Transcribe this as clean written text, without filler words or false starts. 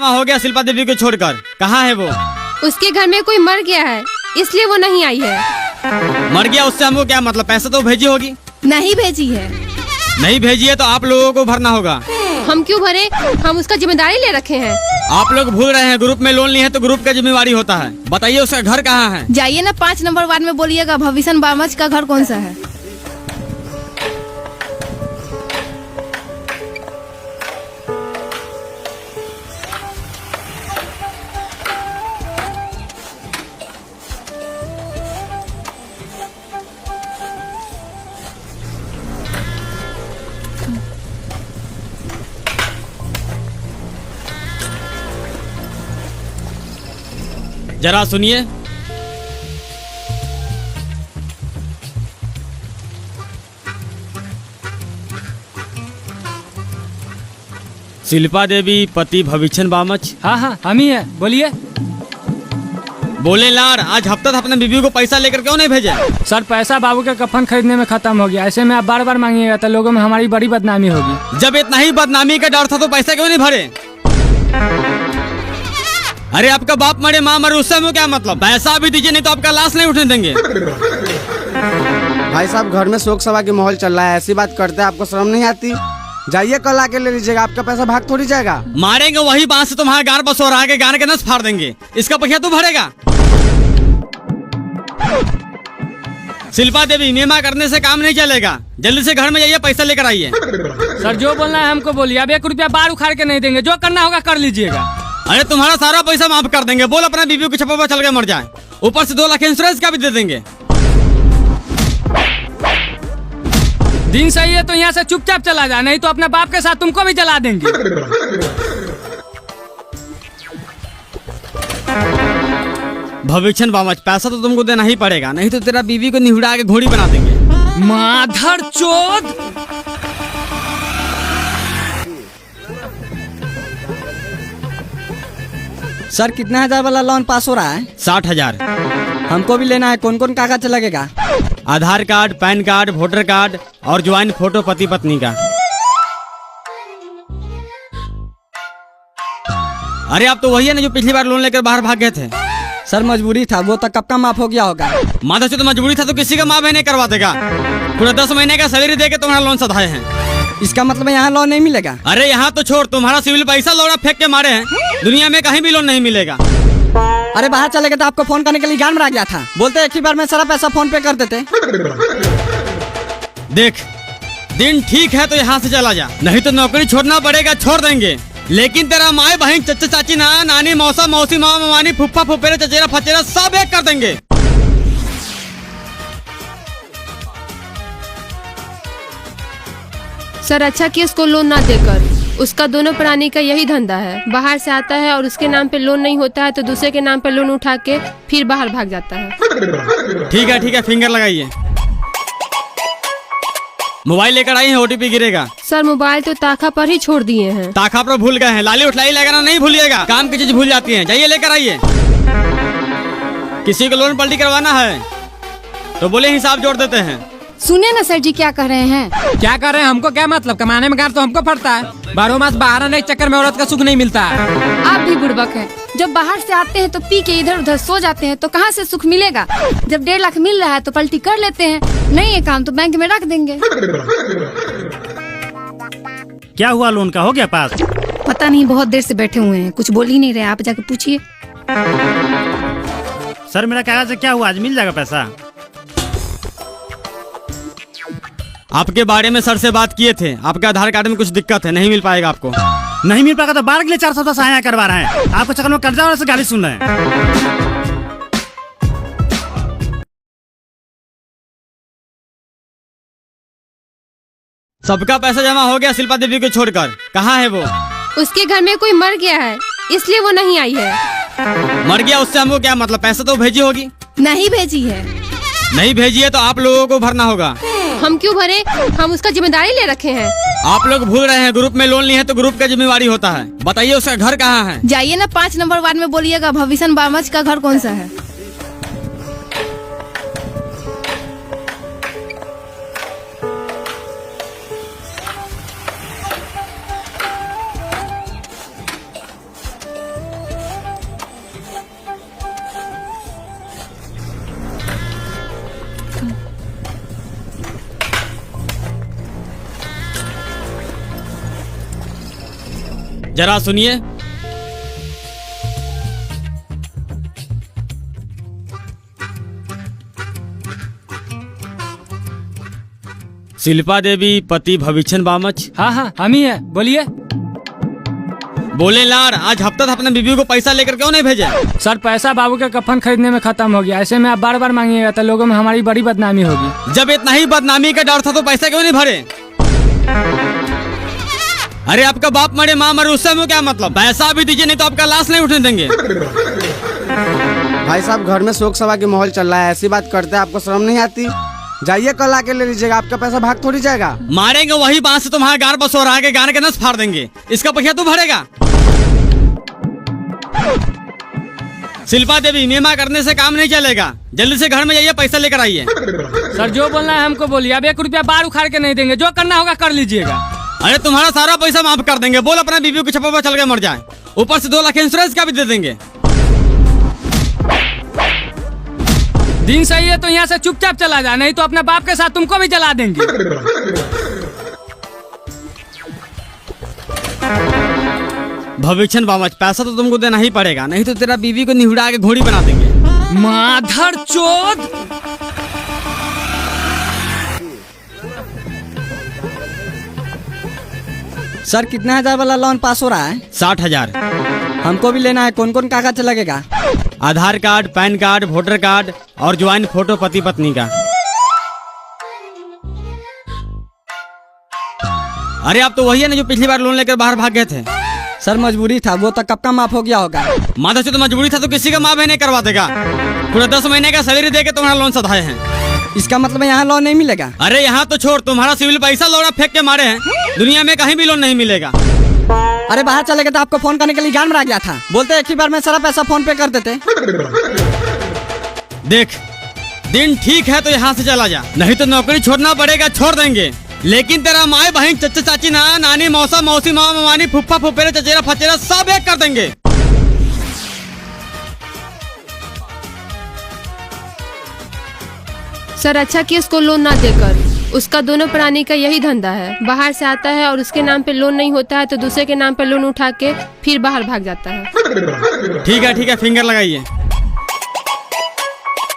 जमा हो गया शिल्पा देवी को छोड़कर? कहाँ है वो? उसके घर में कोई मर गया है, इसलिए वो नहीं आई है। मर गया उससे हमको क्या मतलब? पैसा तो भेजी होगी। नहीं भेजी है। नहीं भेजी है तो आप लोगों को भरना होगा। हम क्यों भरे? हम उसका जिम्मेदारी ले रखे हैं। आप लोग भूल रहे हैं, ग्रुप में लोन लिए हैं तो ग्रुप का जिम्मेवारी होता है। बताइए उसका घर कहाँ है? जाइए ना 5 नंबर वार्ड में बोलिएगा भविष्य बामच का घर कौन सा है। जरा सुनिए। शिल्पा देवी पति भविष्य बामच। हाँ हम ही है, बोलिए। बोले लार, आज हफ्ता था अपने बीवी को पैसा लेकर क्यों नहीं भेजे? सर पैसा बाबू के कफन खरीदने में खत्म हो गया, ऐसे में आप बार बार मांगिएगा तो लोगों में हमारी बड़ी बदनामी होगी। जब इतना ही बदनामी का डर था तो पैसा क्यों नहीं भरे? अरे आपका बाप मरे माँ मरे उससे हमें क्या मतलब? पैसा भी दीजिए नहीं तो आपका लाश नहीं उठने देंगे। भाई साहब घर में शोक सभा की माहौल चल रहा है, ऐसी बात करते हैं आपको शर्म नहीं आती? जाइए कल आके ले लीजिएगा, आपका पैसा भाग थोड़ी जाएगा। मारेंगे वही बांस से तुम्हारा गार बस और आगे गार के नस फाड़ देंगे। इसका पैसा तू भरेगा। शिल्पा देवी मेमा करने से काम नहीं चलेगा, जल्दी से घर में जाइए पैसा लेकर आइए। सर जो बोलना है हमको बोलिए, अब 1 रुपया बार उखाड़ के नहीं देंगे, जो करना होगा कर लीजिएगा। अरे तुम्हारा सारा पैसा माफ कर देंगे। बोल अपना बीवी को छप्पा पर चल के मर जाए, ऊपर से 2 लाख इंश्योरेंस का भी दे देंगे। दिन सही है तो यहाँ से चुपचाप चला जा, नहीं तो अपने बाप के साथ तुमको भी जला देंगे। भविष्य बामच, पैसा तो तुमको देना ही पड़ेगा, नहीं तो तेरा बीवी को निहुड़ा के घोड़ी बना देंगे। माधर चोद। सर कितना हजार वाला लोन पास हो रहा है? 60,000। हमको भी लेना है, कौन कौन कागज लगेगा? Aadhaar card, PAN card, voter card और ज्वाइंट फोटो पति पत्नी का। अरे आप तो वही है ना जो पिछली बार लोन लेकर बाहर भाग गए थे। सर मजबूरी था, वो तो कब का माफ हो गया होगा। माता से तो मजबूरी था तो किसी का माँ बहन नहीं करवा देगा। पूरा 10 महीने का सैलरी देके तुम्हारा लोन सधाए हैं। इसका मतलब यहाँ लोन नहीं मिलेगा? अरे यहाँ तो छोड़, तुम्हारा सिविल पैसा लौड़ा फेंक के मारे हैं। दुनिया में कहीं भी लोन नहीं मिलेगा। अरे बाहर चले गए तो आपको फोन करने के लिए गान में आ गया था, बोलते एक ही बार में सारा पैसा फोन पे कर देते। देख दिन ठीक है तो यहाँ से चला जा, नहीं तो नौकरी छोड़ना पड़ेगा। छोड़ देंगे, लेकिन तेरा माए बहन चचा चाची नाना नानी मौसा मौसी मामा मामानी फुफ्फा फुफेरे चचेरा फचेरा सब एक कर देंगे। सर अच्छा कि उसको लोन ना देकर, उसका दोनों प्राणी का यही धंधा है। बाहर से आता है और उसके नाम पे लोन नहीं होता है तो दूसरे के नाम पे लोन उठा के फिर बाहर भाग जाता है। ठीक है फिंगर लगाइए। मोबाइल लेकर आई है, OTP गिरेगा। सर मोबाइल तो ताखा पर ही छोड़ दिए हैं। ताखा पर भूल गए हैं, लाली उठलाई लगाना नहीं भूलिएगा। काम की चीज भूल जाती है, जाइए लेकर आइए। किसी को लोन पलटी करवाना है तो बोले हिसाब जोड़ देते हैं। सुनिए ना सर जी क्या कह रहे हैं। क्या कर रहे हैं? हमको क्या मतलब? कमाने में गार तो हमको पड़ता है। 12 मास बाहर आने के चक्कर में औरत का सुख नहीं मिलता है। आप भी बुड़बक हैं। जब बाहर से आते हैं तो पी के इधर उधर सो जाते हैं तो कहाँ से सुख मिलेगा? जब 1.5 लाख मिल रहा है तो पलटी कर लेते हैं, नहीं है काम तो बैंक में रख देंगे। क्या हुआ, लोन का हो गया पास? पता नहीं, बहुत देर से बैठे हुए हैं, कुछ बोल ही नहीं रहे। आप जाके पूछिए। सर मेरा कागज से क्या हुआ, आज मिल जाएगा पैसा? आपके बारे में सर से बात किए थे, आपके आधार कार्ड में कुछ दिक्कत है, नहीं मिल पाएगा आपको। नहीं मिल पाएगा तो बार के लिए 400 का सहायता करवा रहे हैं। आपको चक्कर में कर्जा वाले से गाली सुन रहे हैं। सबका पैसा जमा हो गया शिल्पा देवी को छोड़कर। कहाँ है वो? उसके घर में कोई मर गया है, इसलिए वो नहीं आई है। मर गया उससे हमको क्या मतलब? पैसा तो भेजी होगी। नहीं भेजी है। नहीं भेजी है तो आप लोगों को भरना होगा। हम क्यों भरे? हम उसका जिम्मेदारी ले रखे हैं। आप लोग भूल रहे हैं, ग्रुप में लोन लिए हैं तो ग्रुप का जिम्मेवारी होता है। बताइए उसका घर कहाँ है? जाइए ना 5 नंबर वार्ड में बोलिएगा भविष्य बामच का घर कौन सा है। जरा सुनिए। शिल्पा देवी पति भविष्य बामच। हाँ हाँ हम ही है, बोलिए। बोले लाड, आज हफ्ता अपने बीवी को पैसा लेकर क्यों नहीं भेजे? सर पैसा बाबू के कफन खरीदने में खत्म हो गया, ऐसे में आप बार बार मांगिएगा तो लोगों में हमारी बड़ी बदनामी होगी। जब इतना ही बदनामी का डर था तो पैसा क्यों नहीं भरे? अरे आपका बाप मरे माँ मरे उससे में क्या मतलब? पैसा भी दीजिए नहीं तो आपका लाश नहीं उठने देंगे। भाई साहब घर में शोक सभा की माहौल चल रहा है, ऐसी बात करते हैं, आपको शर्म नहीं आती? जाइए कल आके ले लीजिएगा, आपका पैसा भाग थोड़ी जाएगा। मारेंगे वही बांस से तुम्हारा गार बसो रहा के गार के नस फाड़ देंगे, इसका पैसा तू भरेगा। शिल्पा देवी मेमा करने से काम नहीं चलेगा, जल्दी से घर में जाइए पैसा लेकर आइए। सर जो बोलना है हमको बोलिए, अब 1 रुपया बार उखाड़ के नहीं देंगे, जो करना होगा कर लीजिएगा। अरे तुम्हारा सारा पैसा माफ कर देंगे, बोल अपना बीवी को छप्पा पर चल के मर जाए, ऊपर से 2 लाख इंश्योरेंस का भी दे देंगे। दिन सही है तो यहाँ से चुपचाप चला जा, नहीं तो अपने बाप के साथ तुमको भी जला देंगे। भविष्य बामच, पैसा तो तुमको देना ही पड़ेगा, नहीं तो तेरा बीवी को निहुड़ा के घोड़ी बना देंगे। माधर चोद। सर कितने हजार वाला लोन पास हो रहा है? 60,000। हमको भी लेना है, कौन कौन कागज लगेगा? Aadhaar card, PAN card, voter card और ज्वाइंट फोटो पति पत्नी का। अरे आप तो वही है ना जो पिछली बार लोन लेकर बाहर भाग गए थे। सर मजबूरी था, वो तो कब का माफ हो गया होगा। माता से तो मजबूरी था तो किसी का माँ बहन करवा देगा। पूरा 10 महीने का सैलरी देके तुम्हारा लोन सधाए हैं। इसका मतलब यहाँ लोन नहीं मिलेगा? अरे यहाँ तो छोड़, तुम्हारा सिविल पैसा लौड़ा फेंक के मारे हैं, दुनिया में कहीं भी लोन नहीं मिलेगा। अरे बाहर चले गए तो आपको फोन करने के लिए गान में आ गया था, बोलते एक ही बार में सारा पैसा फोन पे कर देते। देख दिन ठीक है तो यहाँ से चला जा, नहीं तो नौकरी छोड़ना पड़ेगा, छोड़ देंगे। लेकिन तेरा माए बहन चचा चाची नानी मौसा मौसी मामा मामानी फुफ्फा फुफेरे चचेरा फचेरा सब एक कर देंगे। सर अच्छा कि उसको लोन ना देकर, उसका दोनों प्राणी का यही धंधा है। बाहर से आता है और उसके नाम पे लोन नहीं होता है तो दूसरे के नाम पे लोन उठा के फिर बाहर भाग जाता है। ठीक है फिंगर लगाइए।